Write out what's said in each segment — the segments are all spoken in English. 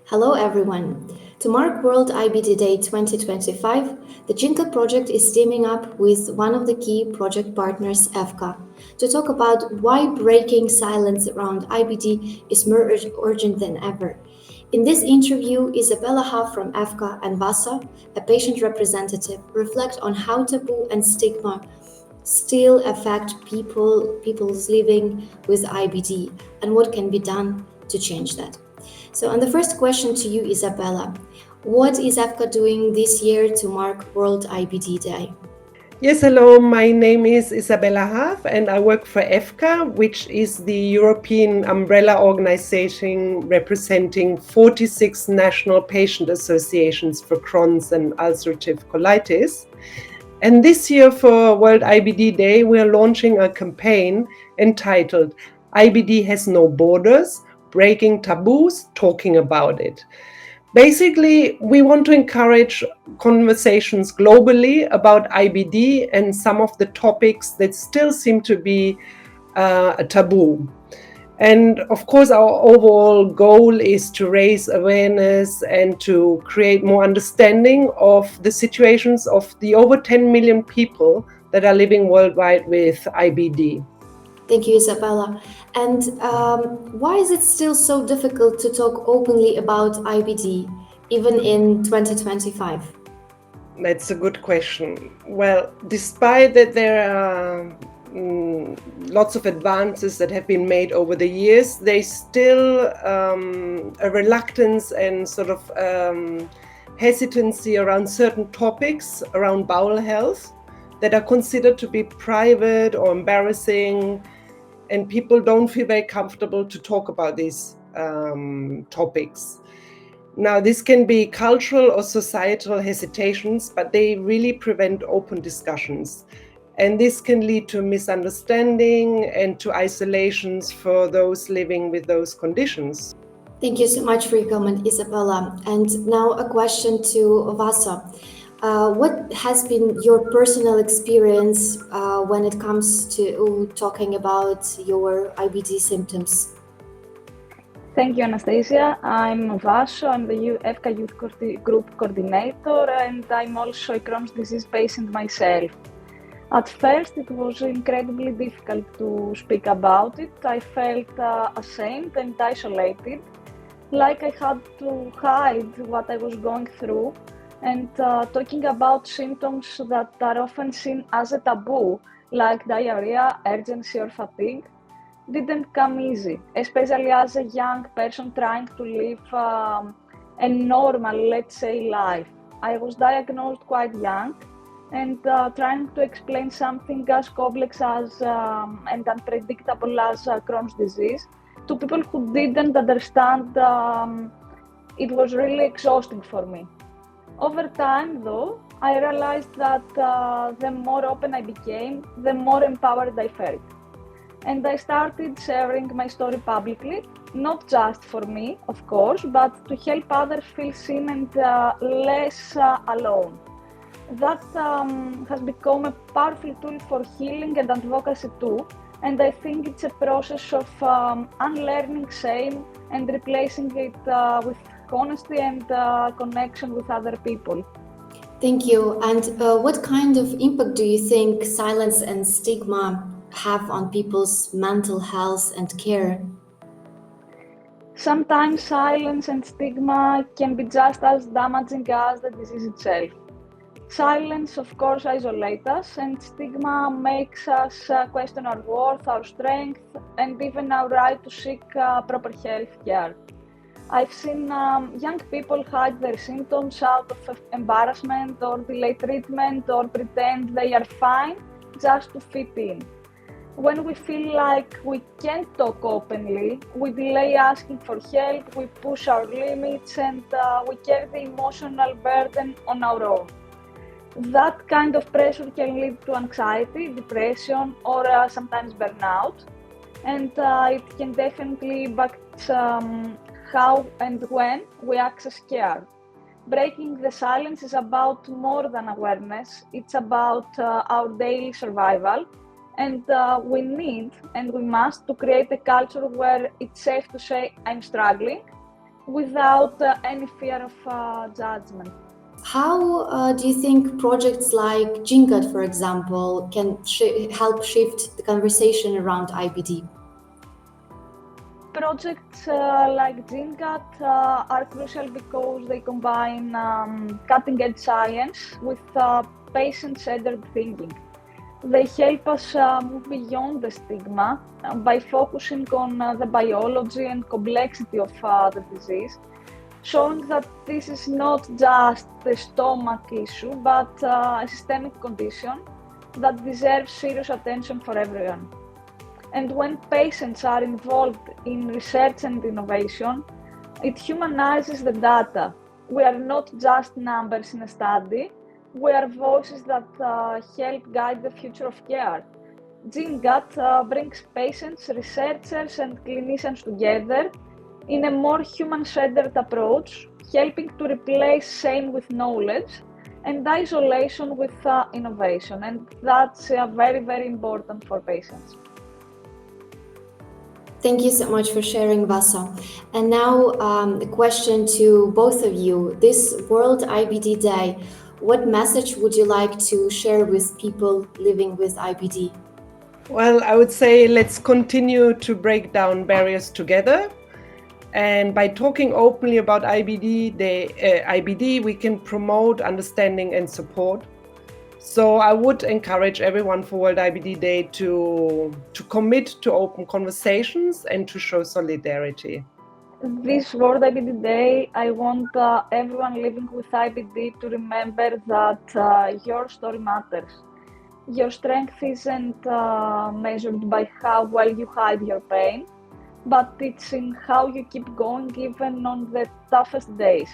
Hello everyone. To mark World IBD Day 2025, the GENEGUT project is teaming up with one of the key project partners, EFCCA, to talk about why breaking silence around IBD is more urgent than ever. In this interview, Isabella Huff from EFCCA and Vasa, a patient representative, reflect on how taboo and stigma still affect people's living with IBD and what can be done to change that. So, and the first question to you, Isabella, what is EFCCA doing this year to mark World IBD Day? Yes, hello, my name is Isabella Huff and I work for EFCCA, which is the European umbrella organization representing 46 national patient associations for Crohn's and ulcerative colitis. And this year for World IBD Day, we are launching a campaign entitled IBD Has No Borders, Breaking Taboos, Talking About It. Basically, we want to encourage conversations globally about IBD and some of the topics that still seem to be a taboo. And of course, our overall goal is to raise awareness and to create more understanding of the situations of the over 10 million people that are living worldwide with IBD. Thank you, Isabella. And why is it still so difficult to talk openly about IBD, even in 2025? That's a good question. Well, despite that there are lots of advances that have been made over the years, there's still a reluctance and sort of hesitancy around certain topics around bowel health that are considered to be private or embarrassing, and people don't feel very comfortable to talk about these topics. Now, this can be cultural or societal hesitations, but they really prevent open discussions. And this can lead to misunderstanding and to isolations for those living with those conditions. Thank you so much for your comment, Isabella. And now a question to Vasa. What has been your personal experience when it comes to talking about your IBD symptoms? Thank you, Anastasia. I'm Vaso. I'm the EFCCA Youth Group Coordinator, and I'm also a Crohn's disease patient myself. At first, it was incredibly difficult to speak about it. I felt ashamed and isolated, like I had to hide what I was going through. And talking about symptoms that are often seen as a taboo, like diarrhea, urgency, or fatigue, didn't come easy, especially as a young person trying to live a normal, let's say, life. I was diagnosed quite young, and trying to explain something as complex as and unpredictable as Crohn's disease to people who didn't understand, it was really exhausting for me. Over time, though, I realized that the more open I became, the more empowered I felt. And I started sharing my story publicly, not just for me, of course, but to help others feel seen and less alone. That has become a powerful tool for healing and advocacy too, and I think it's a process of unlearning shame and replacing it with honesty and connection with other people. Thank you. And what kind of impact do you think silence and stigma have on people's mental health and care? Sometimes silence and stigma can be just as damaging as the disease itself. Silence, of course, isolates us, and stigma makes us question our worth, our strength, and even our right to seek proper health care. I've seen young people hide their symptoms out of embarrassment or delay treatment or pretend they are fine just to fit in. When we feel like we can't talk openly, we delay asking for help, we push our limits, and we carry the emotional burden on our own. That kind of pressure can lead to anxiety, depression, or sometimes burnout, and it can definitely impact how and when we access care. Breaking the silence is about more than awareness, it's about our daily survival, and we need and we must to create a culture where it's safe to say I'm struggling, without any fear of judgment. How do you think projects like GENEGUT, for example, can help shift the conversation around IBD? Projects like GENEGUT are crucial because they combine cutting-edge science with patient-centered thinking. They help us move beyond the stigma by focusing on the biology and complexity of the disease, showing that this is not just a stomach issue, but a systemic condition that deserves serious attention for everyone. And when patients are involved in research and innovation, it humanizes the data. We are not just numbers in a study, we are voices that help guide the future of care. GENEGUT brings patients, researchers, and clinicians together in a more human-centered approach, helping to replace shame with knowledge and isolation with innovation. And that's very, very important for patients. Thank you so much for sharing, Vasa. And now a question to both of you. This World IBD Day, what message would you like to share with people living with IBD? Well, I would say let's continue to break down barriers together. And by talking openly about IBD, we can promote understanding and support. So I would encourage everyone for World IBD Day to commit to open conversations and to show solidarity. This World IBD Day, I want everyone living with IBD to remember that your story matters. Your strength isn't measured by how well you hide your pain, but it's in how you keep going even on the toughest days.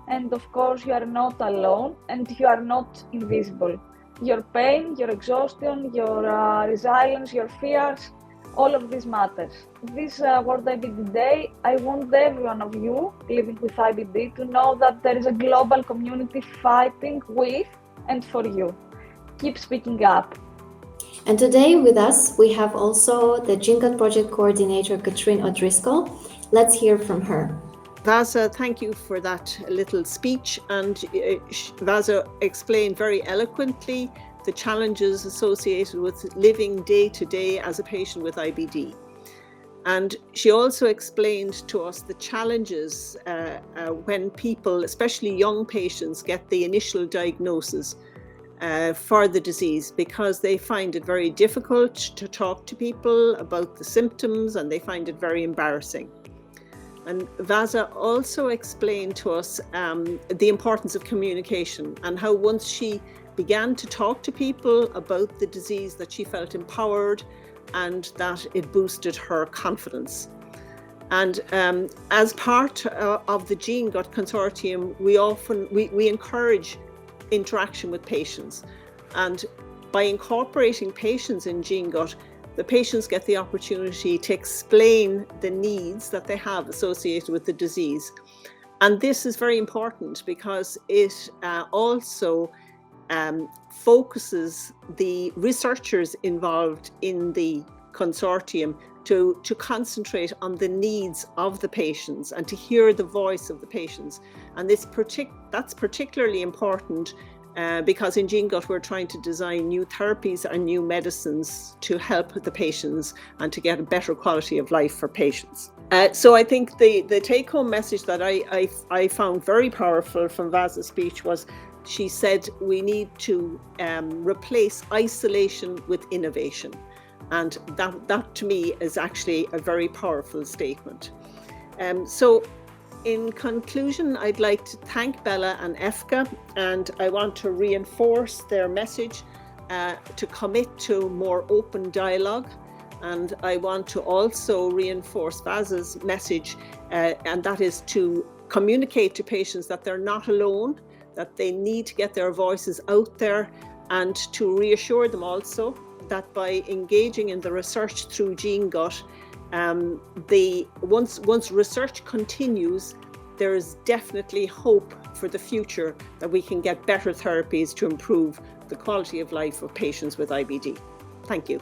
And of course, you are not alone and you are not invisible. Your pain, your exhaustion, your resilience, your fears, all of this matters. This World IBD Day, I want every one of you living with IBD to know that there is a global community fighting with and for you. Keep speaking up. And today with us, we have also the GENEGUT project coordinator, Katrin O'Driscoll. Let's hear from her. Vasa, thank you for that little speech, and Vasa explained very eloquently the challenges associated with living day to day as a patient with IBD. And she also explained to us the challenges when people, especially young patients, get the initial diagnosis for the disease, because they find it very difficult to talk to people about the symptoms and they find it very embarrassing. And Vasa also explained to us the importance of communication and how once she began to talk to people about the disease that she felt empowered and that it boosted her confidence. And as part of the GENEGUT consortium, we encourage interaction with patients. And by incorporating patients in GENEGUT, the patients get the opportunity to explain the needs that they have associated with the disease. And this is very important because it also focuses the researchers involved in the consortium to concentrate on the needs of the patients and to hear the voice of the patients. And that's particularly important because in GENEGUT we're trying to design new therapies and new medicines to help the patients and to get a better quality of life for patients. So I think the take-home message that I found very powerful from Vasa's speech was, she said we need to replace isolation with innovation. And that to me is actually a very powerful statement. So in conclusion, I'd like to thank Bella and EFCCA, and I want to reinforce their message to commit to more open dialogue. And I want to also reinforce Vasa's message, and that is to communicate to patients that they're not alone, that they need to get their voices out there, and to reassure them also that by engaging in the research through GENEGUT, once research continues, there is definitely hope for the future that we can get better therapies to improve the quality of life of patients with IBD. Thank you.